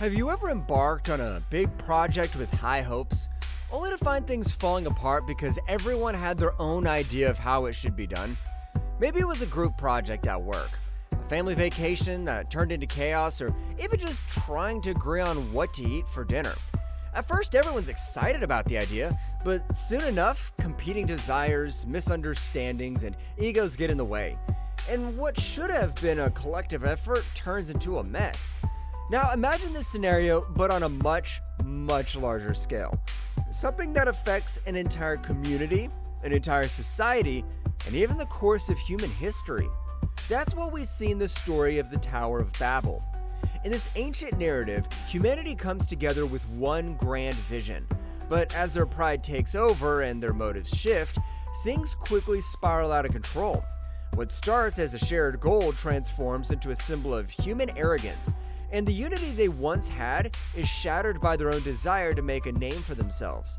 Have you ever embarked on a big project with high hopes, only to find things falling apart because everyone had their own idea of how it should be done? Maybe it was a group project at work, a family vacation that turned into chaos, or even just trying to agree on what to eat for dinner. At first, everyone's excited about the idea, but soon enough, competing desires, misunderstandings, and egos get in the way. And what should have been a collective effort turns into a mess. Now imagine this scenario, but on a much, much larger scale. Something that affects an entire community, an entire society, and even the course of human history. That's what we see in the story of the Tower of Babel. In this ancient narrative, humanity comes together with one grand vision. But as their pride takes over and their motives shift, things quickly spiral out of control. What starts as a shared goal transforms into a symbol of human arrogance, and the unity they once had is shattered by their own desire to make a name for themselves.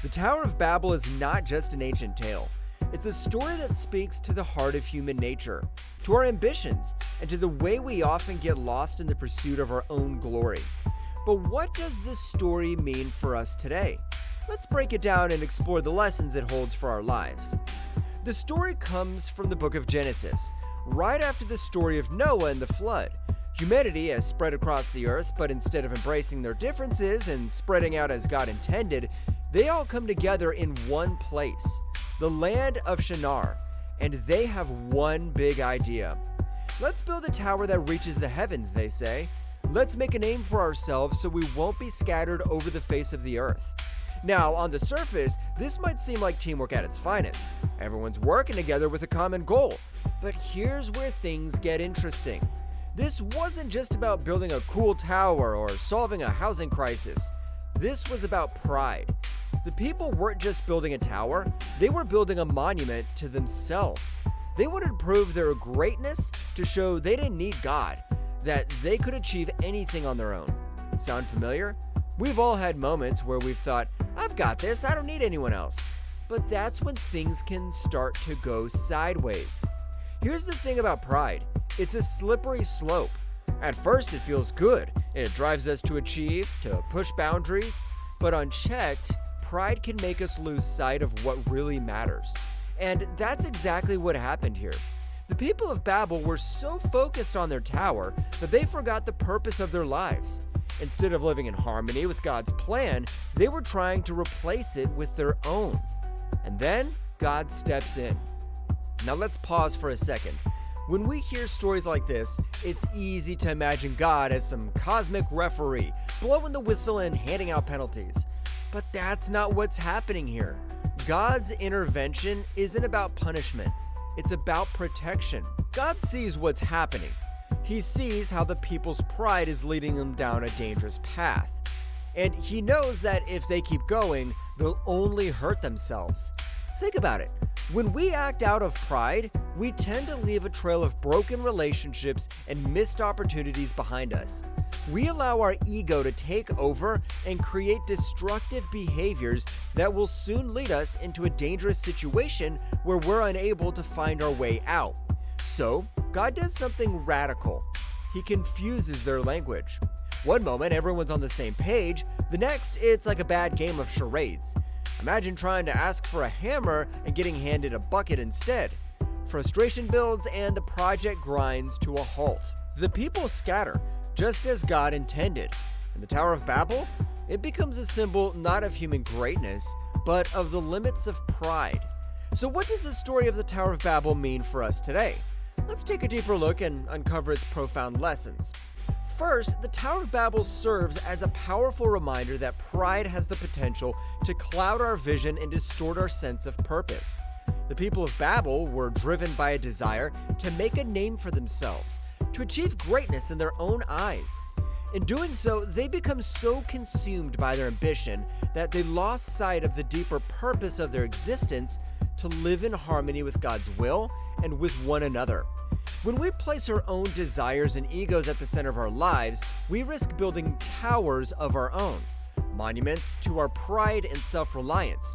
The Tower of Babel is not just an ancient tale. It's a story that speaks to the heart of human nature, to our ambitions, and to the way we often get lost in the pursuit of our own glory. But what does this story mean for us today? Let's break it down and explore the lessons it holds for our lives. The story comes from the book of Genesis, right after the story of Noah and the flood. Humanity has spread across the earth, but instead of embracing their differences and spreading out as God intended, they all come together in one place, the land of Shinar, and they have one big idea. Let's build a tower that reaches the heavens, they say. Let's make a name for ourselves so we won't be scattered over the face of the earth. Now, on the surface, this might seem like teamwork at its finest. Everyone's working together with a common goal. But here's where things get interesting. This wasn't just about building a cool tower or solving a housing crisis. This was about pride. The people weren't just building a tower, they were building a monument to themselves. They wanted to prove their greatness, to show they didn't need God, that they could achieve anything on their own. Sound familiar? We've all had moments where we've thought, I've got this, I don't need anyone else. But that's when things can start to go sideways. Here's the thing about pride. It's a slippery slope. At first it feels good. It drives us to achieve, to push boundaries, but unchecked, pride can make us lose sight of what really matters. And that's exactly what happened here. The people of Babel were so focused on their tower that they forgot the purpose of their lives. Instead of living in harmony with God's plan, they were trying to replace it with their own. And then God steps in. Now let's pause for a second. When we hear stories like this, it's easy to imagine God as some cosmic referee, blowing the whistle and handing out penalties. But that's not what's happening here. God's intervention isn't about punishment. It's about protection. God sees what's happening. He sees how the people's pride is leading them down a dangerous path. And he knows that if they keep going, they'll only hurt themselves. Think about it. When we act out of pride, we tend to leave a trail of broken relationships and missed opportunities behind us. We allow our ego to take over and create destructive behaviors that will soon lead us into a dangerous situation where we're unable to find our way out. So, God does something radical. He confuses their language. One moment, everyone's on the same page. The next, it's like a bad game of charades. Imagine trying to ask for a hammer and getting handed a bucket instead. Frustration builds and the project grinds to a halt. The people scatter, just as God intended. And the Tower of Babel? It becomes a symbol not of human greatness, but of the limits of pride. So what does the story of the Tower of Babel mean for us today? Let's take a deeper look and uncover its profound lessons. First, the Tower of Babel serves as a powerful reminder that pride has the potential to cloud our vision and distort our sense of purpose. The people of Babel were driven by a desire to make a name for themselves, to achieve greatness in their own eyes. In doing so, they become so consumed by their ambition that they lost sight of the deeper purpose of their existence to live in harmony with God's will and with one another. When we place our own desires and egos at the center of our lives, we risk building towers of our own, monuments to our pride and self-reliance.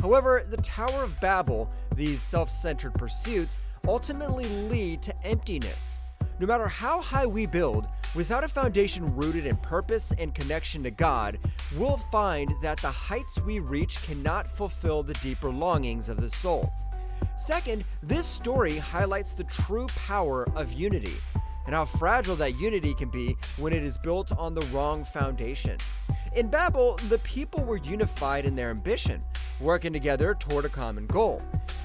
However, the Tower of Babel, these self-centered pursuits, ultimately lead to emptiness. No matter how high we build, Without a foundation rooted in purpose and connection to God, we'll find that the heights we reach cannot fulfill the deeper longings of the soul. Second, this story highlights the true power of unity and how fragile that unity can be when it is built on the wrong foundation. In Babel, the people were unified in their ambition, working together toward a common goal.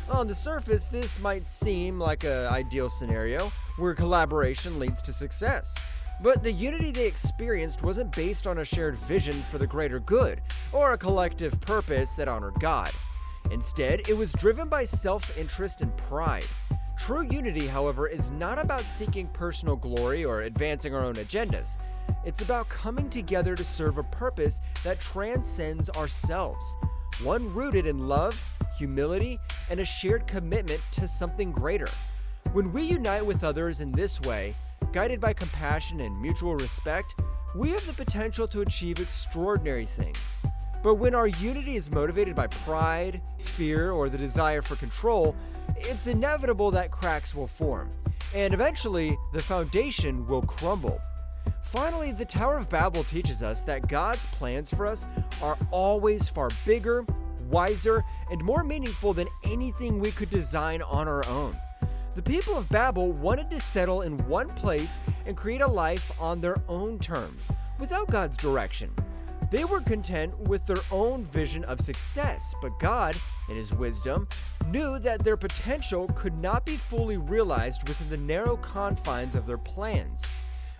On the surface, this might seem like an ideal scenario where collaboration leads to success. But the unity they experienced wasn't based on a shared vision for the greater good or a collective purpose that honored God. Instead, it was driven by self-interest and pride. True unity, however, is not about seeking personal glory or advancing our own agendas. It's about coming together to serve a purpose that transcends ourselves, one rooted in love, humility, and a shared commitment to something greater. When we unite with others in this way, guided by compassion and mutual respect, we have the potential to achieve extraordinary things. But when our unity is motivated by pride, fear, or the desire for control, it's inevitable that cracks will form, and eventually the foundation will crumble. Finally, the Tower of Babel teaches us that God's plans for us are always far bigger, wiser, and more meaningful than anything we could design on our own. The people of Babel wanted to settle in one place and create a life on their own terms, without God's direction. They were content with their own vision of success, but God, in His wisdom, knew that their potential could not be fully realized within the narrow confines of their plans.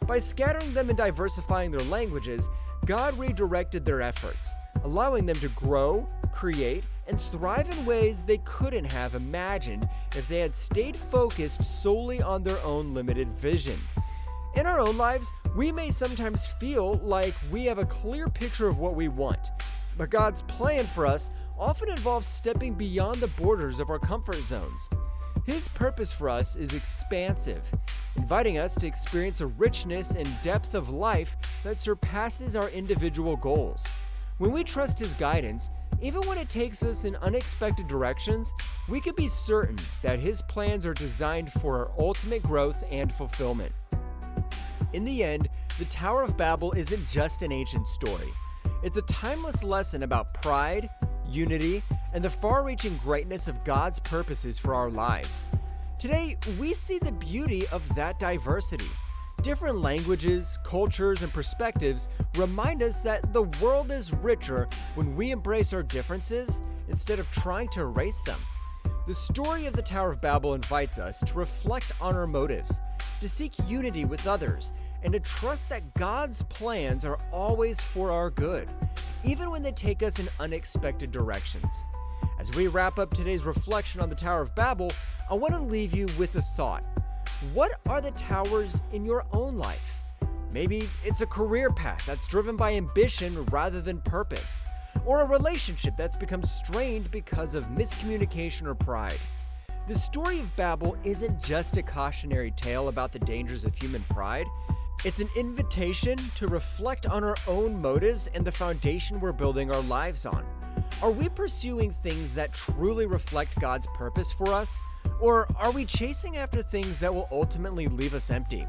By scattering them and diversifying their languages, God redirected their efforts, allowing them to grow, create, and thrive in ways they couldn't have imagined if they had stayed focused solely on their own limited vision. In our own lives, we may sometimes feel like we have a clear picture of what we want, but God's plan for us often involves stepping beyond the borders of our comfort zones. His purpose for us is expansive, inviting us to experience a richness and depth of life that surpasses our individual goals. When we trust His guidance, even when it takes us in unexpected directions, we can be certain that His plans are designed for our ultimate growth and fulfillment. In the end, the Tower of Babel isn't just an ancient story. It's a timeless lesson about pride, unity, and the far-reaching greatness of God's purposes for our lives. Today, we see the beauty of that diversity. Different languages, cultures, and perspectives remind us that the world is richer when we embrace our differences instead of trying to erase them. The story of the Tower of Babel invites us to reflect on our motives, to seek unity with others, and to trust that God's plans are always for our good, even when they take us in unexpected directions. As we wrap up today's reflection on the Tower of Babel, I want to leave you with a thought. What are the towers in your own life? Maybe it's a career path that's driven by ambition rather than purpose, or a relationship that's become strained because of miscommunication or pride. The story of Babel isn't just a cautionary tale about the dangers of human pride. It's an invitation to reflect on our own motives and the foundation we're building our lives on. Are we pursuing things that truly reflect God's purpose for us? Or are we chasing after things that will ultimately leave us empty?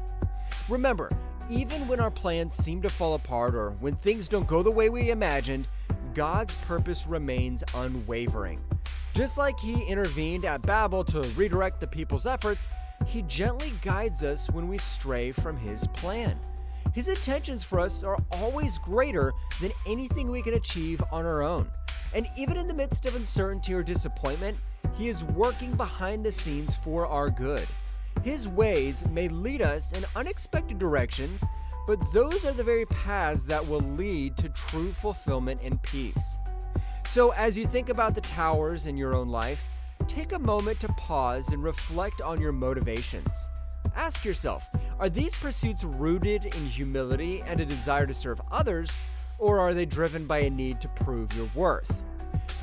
Remember, even when our plans seem to fall apart or when things don't go the way we imagined, God's purpose remains unwavering. Just like He intervened at Babel to redirect the people's efforts, He gently guides us when we stray from His plan. His intentions for us are always greater than anything we can achieve on our own. And even in the midst of uncertainty or disappointment, He is working behind the scenes for our good. His ways may lead us in unexpected directions, but those are the very paths that will lead to true fulfillment and peace. So as you think about the towers in your own life, take a moment to pause and reflect on your motivations. Ask yourself, are these pursuits rooted in humility and a desire to serve others, or are they driven by a need to prove your worth?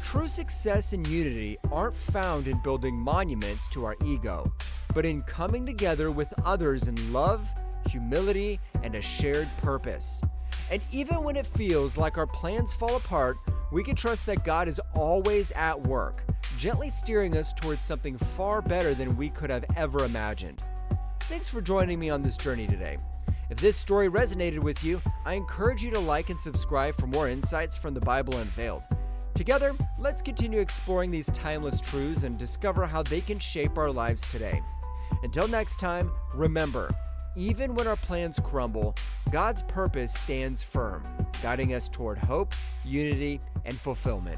True success and unity aren't found in building monuments to our ego, but in coming together with others in love, humility, and a shared purpose. And even when it feels like our plans fall apart, we can trust that God is always at work, gently steering us towards something far better than we could have ever imagined. Thanks for joining me on this journey today. If this story resonated with you, I encourage you to like and subscribe for more insights from the Bible Unveiled. Together, let's continue exploring these timeless truths and discover how they can shape our lives today. Until next time, remember, even when our plans crumble, God's purpose stands firm, guiding us toward hope, unity, and fulfillment.